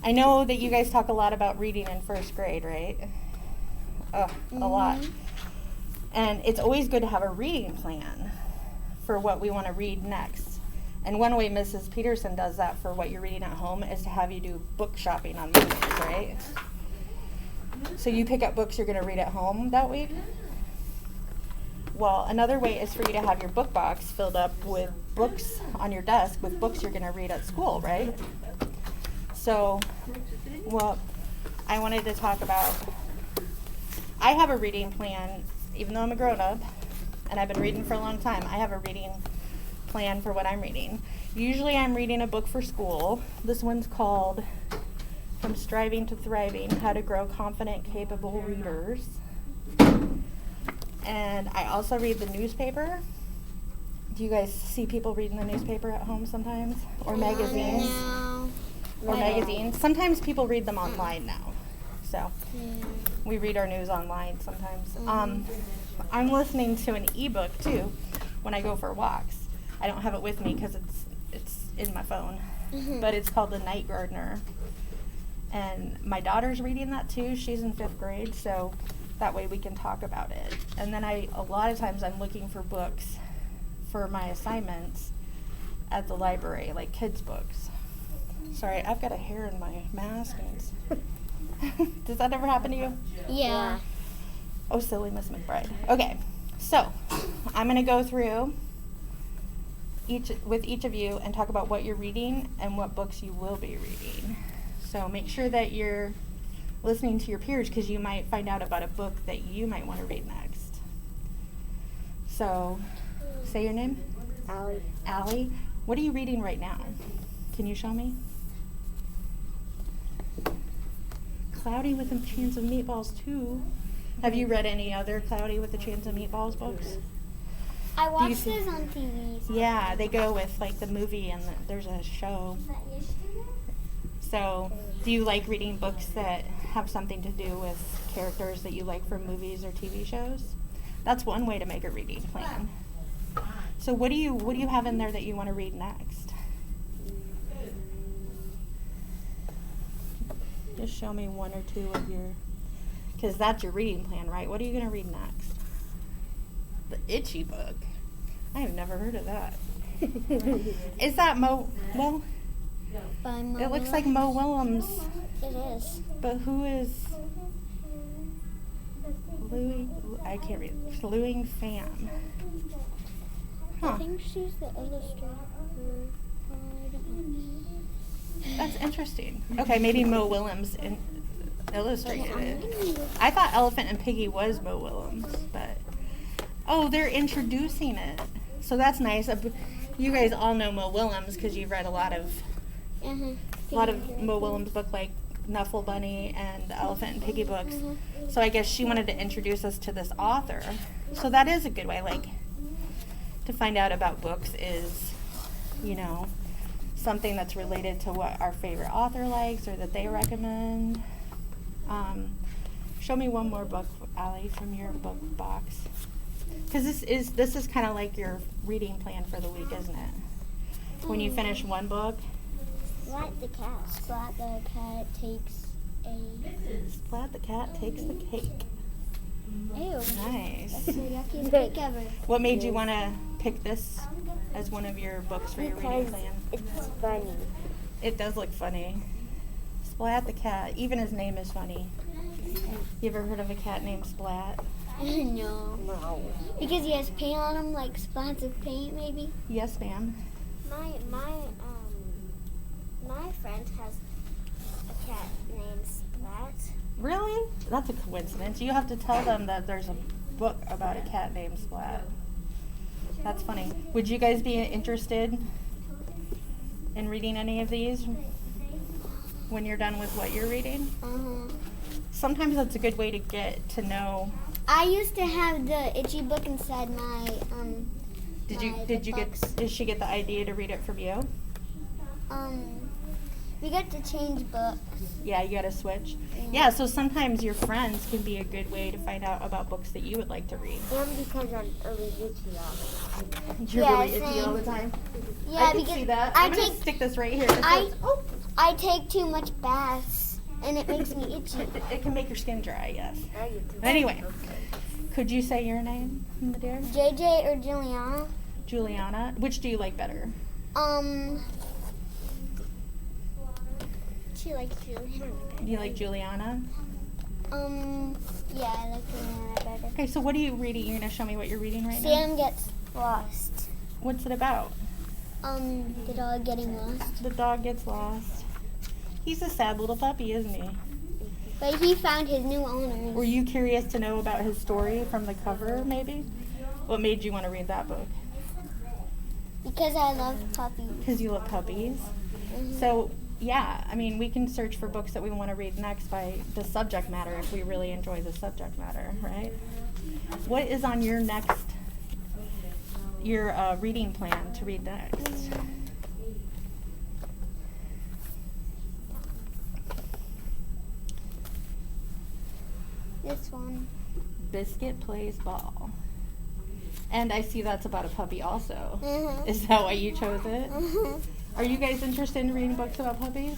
I know that you guys talk a lot about reading in first grade, right? A lot. And it's always good to have a reading plan for what we want to read next. And one way Mrs. Peterson does that for what you're reading at home is to have you do book shopping on Mondays, right? So you pick up books you're going to read at home that week. Well, another way is for you to have your book box filled up with books on your desk with books you're going to read at school, right? So, well, I wanted to talk about, I have a reading plan, even though I'm a grown-up, and I've been reading for a long time. I have a reading plan for what I'm reading. Usually I'm reading a book for school. This one's called From Striving to Thriving, How to Grow Confident, Capable Readers. And I also read the newspaper. Do you guys see people reading the newspaper at home sometimes? Or magazines? No. Or magazines? Sometimes people read them online now. So we read our news online sometimes. I'm listening to an ebook too when I go for walks. I don't have it with me because it's in my phone. But it's called The Night Gardener. And my daughter's reading that too. She's in 5th grade, so that way we can talk about it. And then a lot of times I'm looking for books for my assignments at the library, like kids' books. Sorry, I've got a hair in my mask. Does that ever happen to you? Yeah. Oh, silly Miss McBride. Okay, so I'm going to go through with each of you and talk about what you're reading and what books you will be reading. So make sure that you're listening to your peers because you might find out about a book that you might want to read next. So, say your name. Allie. Allie. What are you reading right now? Can you show me? Cloudy with a Chance of Meatballs 2. Have you read any other Cloudy with a Chance of Meatballs books? I watched this on TV. Yeah, they go with like the movie and there's a show. So, do you like reading books that have something to do with characters that you like from movies or TV shows? That's one way to make a reading plan. So, what do you have in there that you want to read next? Just show me one or two of your, because that's your reading plan, right? What are you going to read next? The Itchy book. I have never heard of that. Is that well? By Mo It looks like Mo Willems, It is. but who is Louis? I can't read. Louis Pham. I Huh. think she's the illustrator. I don't know. That's interesting. Okay, maybe Mo Willems illustrated it. I thought Elephant and Piggy was Mo Willems, but oh, they're introducing it. So that's nice. You guys all know Mo Willems because you've read a lot of Mo Willems book like Knuffle Bunny and the Elephant and Piggy books. So I guess she wanted to introduce us to this author. So that is a good way, like, to find out about books is, something that's related to what our favorite author likes or that they recommend. Show me one more book, Allie, from your book box. Because this is kind of like your reading plan for the week, isn't it? When you finish one book. Splat the cat. Splat the cat takes a... Splat the cat takes the cake. Ew. Nice. That's the yuckiest cake ever. What made you want to pick this as one of your books for your reading plan? It's funny. It does look funny. Splat the cat. Even his name is funny. You ever heard of a cat named Splat? No. Because he has paint on him, like splats of paint, maybe. Yes, ma'am. My friend has a cat named Splat. Really? That's a coincidence. You have to tell them that there's a book about a cat named Splat. That's funny. Would you guys be interested in reading any of these when you're done with what you're reading? Sometimes that's a good way to get to know. I used to have the Itchy book inside my Did she get the idea to read it from you? We got to change books. Yeah, you got to switch. Yeah, so sometimes your friends can be a good way to find out about books that you would like to read. And because I'm really itchy all the time. You're really itchy all the time? Yeah, I can because see that. I I'm going to take- stick this right here. I- Oh, I take too much baths, and it makes me itchy. It can make your skin dry, yes. Anyway, could you say your name, my dear? JJ or Juliana? Juliana. Which do you like better? She likes Juliana. You like Juliana? Yeah, I like Juliana better. Okay, so what are you reading? You're going to show me what you're reading right now? Sam gets lost. What's it about? The dog getting lost. The dog gets lost. He's a sad little puppy, isn't he? But he found his new owners. Were you curious to know about his story from the cover, maybe? What made you want to read that book? Because I love puppies. Because you love puppies. So, yeah, I mean, we can search for books that we want to read next by the subject matter if we really enjoy the subject matter, right? What is on your reading plan to read next? This one. Biscuit Plays Ball. And I see that's about a puppy also. Mhm. Is that why you chose it? Mhm. Are you guys interested in reading books about puppies?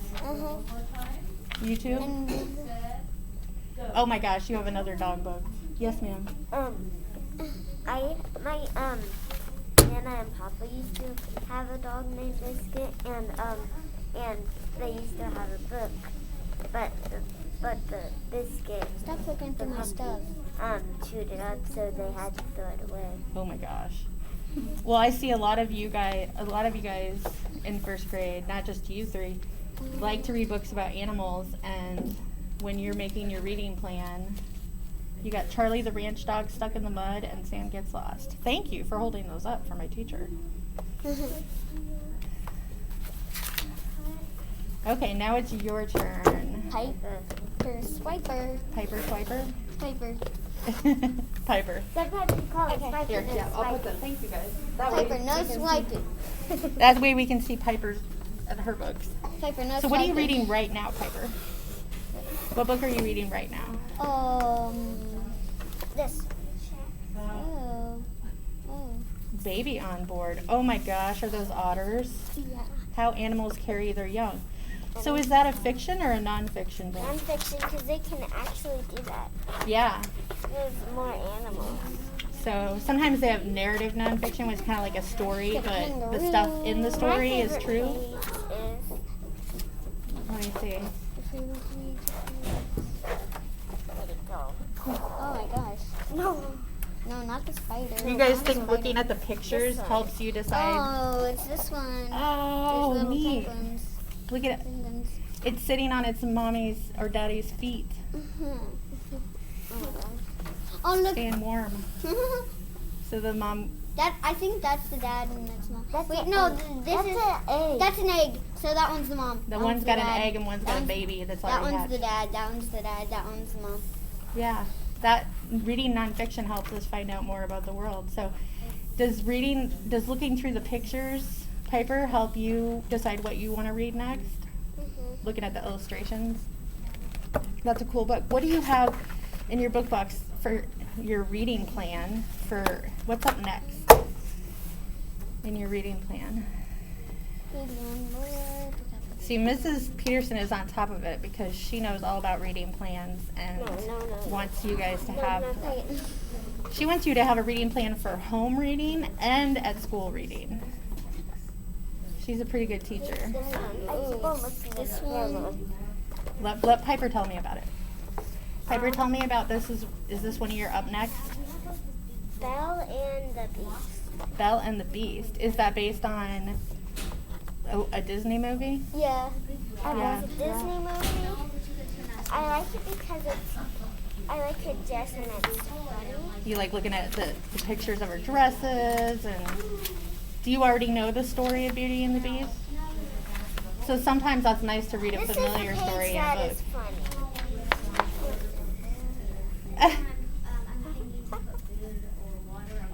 You too? And Oh my gosh, you have another dog book. Yes, ma'am. My Nana and Papa used to have a dog named Biscuit, and they used to have a book, but the Biscuit stop looking through my stuff. chewed it up, so they had to throw it away. Oh my gosh. Well, I see a lot of you guys in first grade, not just you three, like to read books about animals, and when you're making your reading plan, you got Charlie the Ranch Dog Stuck in the Mud and Sam Gets Lost. Thank you for holding those up for my teacher. Okay, now it's your turn. Piper Swiper. Piper Swiper? Piper. Piper. Sometimes we call it Okay. Spiker. Here, yeah, I'll put that. Thank you guys. That way Piper, no we can see- swiping. That way we can see Piper's and her books. Piper, no So what are you swiping. reading right now, Piper? What book are you reading right now? This. Oh. Baby on Board. Oh my gosh, are those otters? Yeah. How animals carry their young. So is that a fiction or a nonfiction book? Nonfiction, because they can actually do that. Yeah. There's more animals. So sometimes they have narrative nonfiction, which is kind of like a story, but the stuff in the story is true. Let me see. Let it go. Oh my gosh. No. No, not the spider. You guys Not think the looking spider. at the pictures helps you decide? Oh, it's this one. Oh, There's little neat. penguins. Look at it. Penguins. It's sitting on its mommy's or daddy's feet, Oh my gosh. Oh look. staying warm. So the mom. I think that's the dad and that's mom. That's Wait, an no, egg. this That's is an egg. that's an egg. So that one's the mom. The That one's the got an dad. egg and one's got a That baby that's That already one's the hatched. dad. That one's the dad. That one's the mom. Yeah, that reading nonfiction helps us find out more about the world. So, does looking through the pictures, Piper, help you decide what you want to read next? Looking at the illustrations. That's a cool book. What do you have in your book box for your reading plan for what's up next in your reading plan? See, Mrs. Peterson is on top of it because she knows all about reading plans and No. wants you guys to have. Wait. She wants you to have a reading plan for home reading and at school reading. She's a pretty good teacher. This one. Let Piper tell me about it. Piper, tell me about this. Is this one of your up next? Belle and the Beast. Belle and the Beast. Is that based on a Disney movie? Yeah. Yeah. It's a Disney movie. I like it because I like her dress and it's funny. You like looking at the pictures of her dresses, and do you already know the story of Beauty and the Beast? So sometimes that's nice to read a This familiar is the story page in a that book. is funny.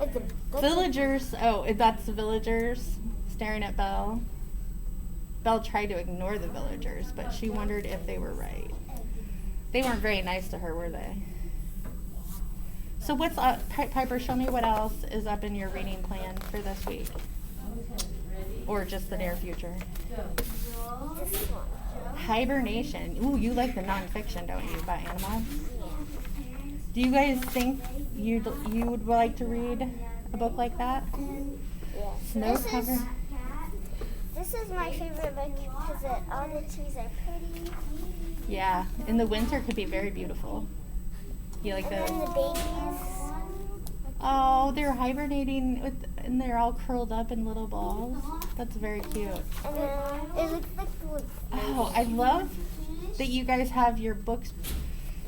It's a Villagers. Oh, that's the villagers staring at Belle. Belle tried to ignore the villagers, but she wondered if they were right. They weren't very nice to her, were they? So what's up? Piper, show me what else is up in your reading plan for this week. Or just the near future. This one. Hibernation. Ooh, you like the nonfiction, don't you, about animals? Do you guys think you would like to read a book like that? Yes. Snow cover. This is my favorite book because all the trees are pretty. Yeah, in the winter could be very beautiful. You like And then those? the babies. Oh, they're hibernating and they're all curled up in little balls. That's very cute. And then it looks like the Oh, I love that you guys have your books.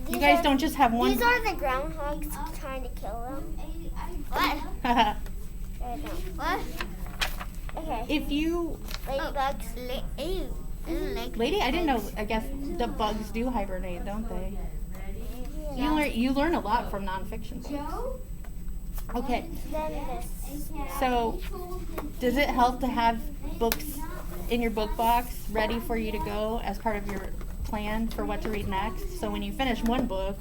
You These guys are- don't just have one. These are the groundhogs trying to kill them. What? Right now. What? Okay. If you, Ladybugs. lady, I didn't know. I guess the bugs do hibernate, don't they? You learn a lot from nonfiction books. Okay, Then this. so does it help to have books in your book box ready for you to go as part of your plan for what to read next? So when you finish one book,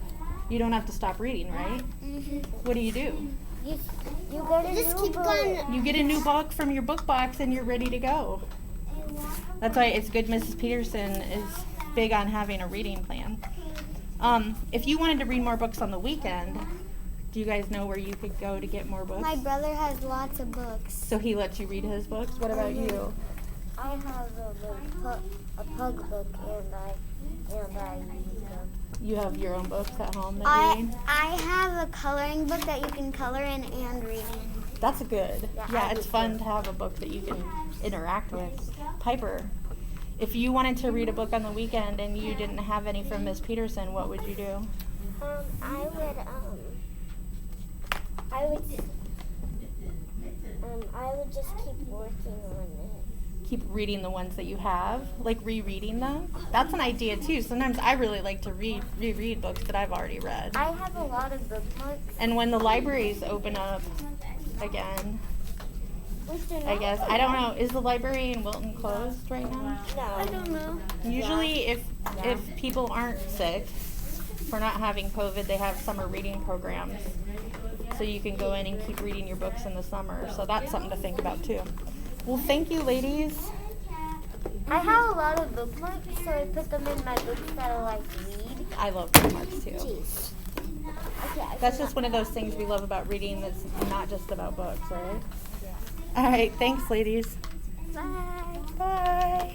you don't have to stop reading, right? What do? You go to Just new keep book. going. You get a new book from your book box and you're ready to go. That's why it's good Mrs. Peterson is big on having a reading plan. If you wanted to read more books on the weekend, do you guys know where you could go to get more books? My brother has lots of books. So he lets you read his books? What about you? I have a pug book and I read them. You have your own books at home that you I read? have a coloring book that you can color in and read in. That's good. Yeah, Yeah, I it's do fun too. to have a book that you can interact with. Piper, if you wanted to read a book on the weekend and you didn't have any from Miss Peterson, what would you do? I would just keep working on it. Keep reading the ones that you have, like rereading them. That's an idea too. Sometimes I really like to reread books that I've already read. I have a lot of bookmarks. And when the libraries open up again, I guess, I don't know, is the library in Wilton closed right now? No. I don't know. Usually if people aren't sick for not having COVID, they have summer reading programs. So you can go in and keep reading your books in the summer. So that's something to think about too. Well, thank you, ladies. I have a lot of bookmarks, so I put them in my books that I like to read. I love bookmarks too. Jeez. Okay, That's just one of those things we love about reading that's not just about books, right? All right, thanks, ladies. bye. Bye.